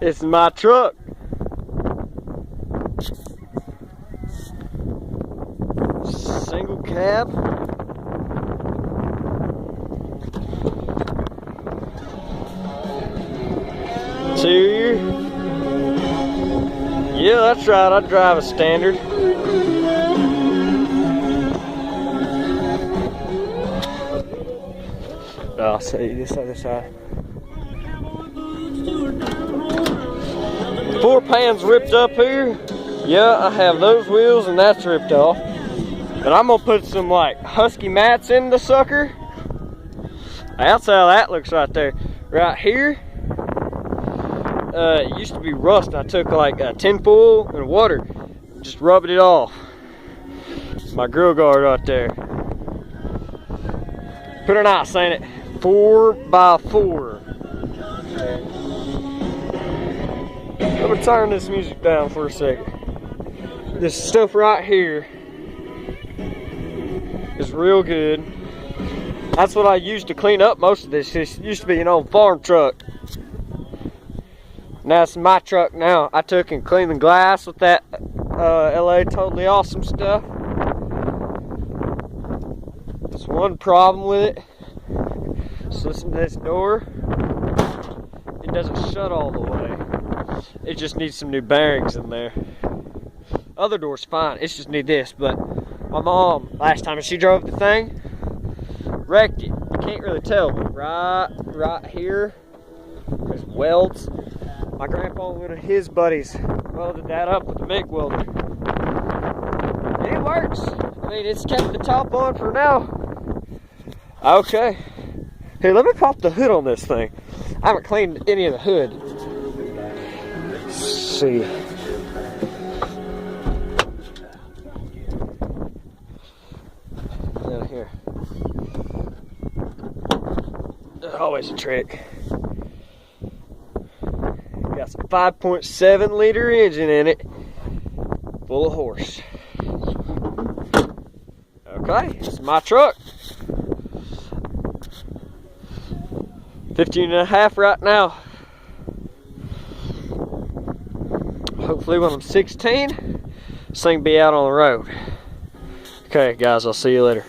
It's my truck. Single cab. Interior. Yeah, that's right. I drive a standard. I'll see this other side. 4 pans ripped up here. Yeah, I have those wheels and that's ripped off. And I'm gonna put some like husky mats in the sucker. That's how that looks right there. Right here, it used to be rust. I took like a tin-foil and water, just rubbed it off. My grill guard right there. Put an ice in it. 4x4. Let me turn this music down for a second. This stuff right here is real good. That's what I used to clean up most of this. This used to be an old farm truck. Now it's my truck now. I took and cleaned the glass with that LA Totally Awesome stuff. There's one problem with it. So listen to this door. It doesn't shut all the way. It just needs some new bearings in there. Other door's fine. It just need this. But my mom, last time she drove the thing, wrecked it. You can't really tell, but right here, there's welds. My grandpa and one of his buddies welded that up with a MIG welder. And it works. I mean, it's kept the top on for now. Okay. Here, let me pop the hood on this thing. I haven't cleaned any of the hood. Let's see. Down here. Always a trick. Got some 5.7 liter engine in it, full of horse. Okay, it's my truck. 15.5 right now. Hopefully when I'm 16, this thing will be out on the road. Okay guys, I'll see you later.